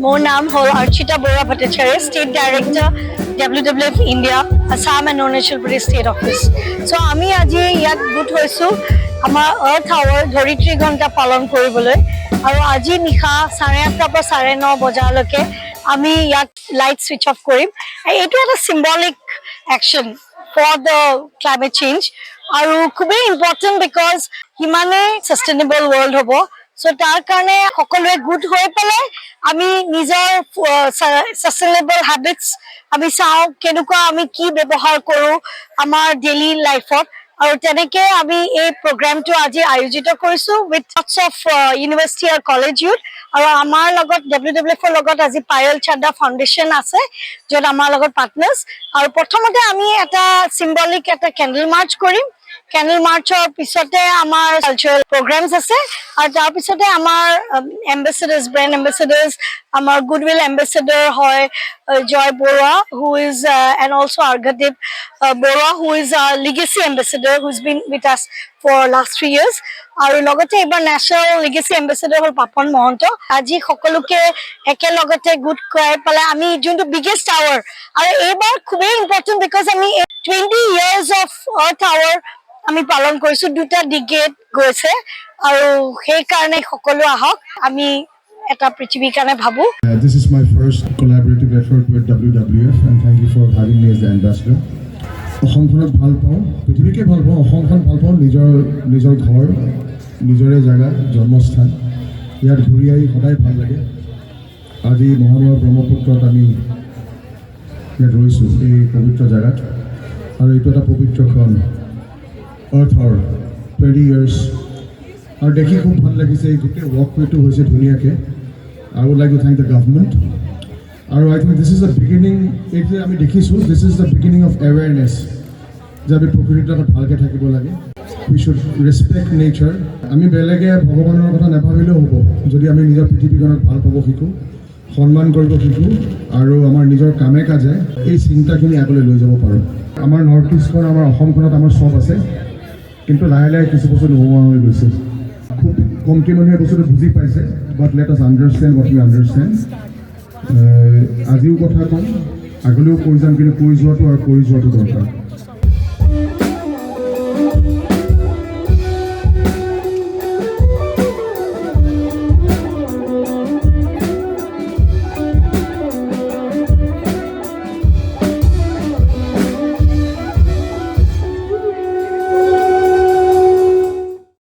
মোৰ নাম হ'ল Archita Barua Bhattacharya, state director WWF India, Assam and Arunachal Pradesh state office. So' আমি আজি ইয়াত গোট হৈছোঁ আমাৰ আৰ্থ আৱাৰ ধৰিত্ৰী ঘণ্টা পালন কৰিবলৈ। আৰু আজি নিশা 8:30 পৰা 9:30 বজালৈকে আমি ইয়াত লাইট ছুইচ অফ কৰিম। এইটো এটা symbolic action for the climate change আৰু খুবেই ইম্পৰ্টেণ্ট বিকজ সিমানেই ছাষ্টেইনেবল ৱৰ্ল্ড হ'ব। চ' তাৰ কাৰণে সকলোৱে গোট হৈ পেলাই আমি নিজৰ ছাষ্টেইনেবল হেবিটছ আমি চাওঁ, কেনেকুৱা আমি কি ব্যৱহাৰ কৰোঁ আমাৰ ডেইলি লাইফত। আৰু তেনেকৈ আমি এই প্ৰগ্ৰামটো আজি আয়োজিত কৰিছোঁ উইথ লটছ অফ ইউনিভাৰ্চিটি আৰু কলেজ ইউথ। আৰু আমাৰ লগত WWFৰ লগত আজি পায়েল চাড্ডা ফাউণ্ডেশ্যন আছে, য'ত আমাৰ লগত পাৰ্টনাৰ্ছ। আৰু প্ৰথমতে আমি এটা চিম্বলিক এটা কেণ্ডেল মাৰ্চ কৰিম। কেণ্ডেল মাৰ্চৰ পিছতে আমাৰ কালচাৰেল প্ৰগ্ৰামছ আছে আৰু তাৰপিছতে আমাৰ এম্বেচেডাৰ্ছ, ব্ৰেণ্ড এম্বেচেডাৰ্ছ, আমাৰ গুডউইল এম্বেচেডাৰ হয় Joy Barua, who is and also' Arghadeep Barua, who is legacy ambassador, who is been with us for last 3 years। আৰু লগতে এইবাৰ নেশ্যনেল লিগেচি এম্বেচেডাৰ হ'ল পাপন মহন্ত। আজি সকলোকে একেলগতে গোট খুৱাই পেলাই আমি যোনটো বিগেষ্ট আৱাৰ, আৰু এইবাৰ খুবেই ইম্পৰ্টেণ্ট বিকজ আমি 20 years অফ আৰ্থ আৱাৰ আমি পালন কৰিছোঁ, 2টা ডিকেড গৈছে। আৰু সেইকাৰণে সকলো আহক, আমি এটা পৃথিৱীৰ কাৰণে ভাবোঁ। This is my first collaborative effort with WWF and thank you for having me as the ambassador. অসমখনক ভাল পাওঁ, পৃথিৱীকে ভাল পাওঁ, অসমখন ভাল পাওঁ, নিজৰ ঘৰ, নিজৰে জেগা, জন্মস্থান। ইয়াত ঘূৰি আহি সদায় ভাল লাগে। আজি মহানগৰ ব্ৰহ্মপুত্ৰত আমি ইয়াত ৰৈছোঁ এই পবিত্ৰ জেগাত, আৰু এইটো এটা পবিত্ৰখন আৰ্থ আৱাৰ 20 years। আৰু দেখি খুব ভাল লাগিছে, এই গোটেই ৱৰ্কৱেটো হৈছে ধুনীয়াকৈ। I would like to thank the government. আৰু I think this is the beginning, এইটো আমি দেখিছোঁ, this is the beginning of awareness যে আমি প্ৰকৃতিৰ লগত ভালকৈ থাকিব লাগে। We should respect nature. আমি বেলেগে ভগৱানৰ কথা নাভাবিলেও হ'ব যদি আমি নিজৰ পৃথিৱীখনক ভাল পাব শিকোঁ, সন্মান কৰিব শিকোঁ, আৰু আমাৰ নিজৰ কামে কাজে এই চিন্তাখিনি আগলৈ লৈ যাব পাৰোঁ। আমাৰ নৰ্থ ইষ্টখন, আমাৰ অসমখনত আমাৰ চব আছে, কিন্তু লাহে লাহে কিছু বস্তু নোহোৱা হৈ গৈছে। খুব কমটি মানুহে বস্তুটো বুজি পাইছে, but let us understand what we understand. আজিও কথা কম, আগলৈও কৈ যাম, কিন্তু কৈ যোৱাটো আৰু কৰি যোৱাটো দৰকাৰ।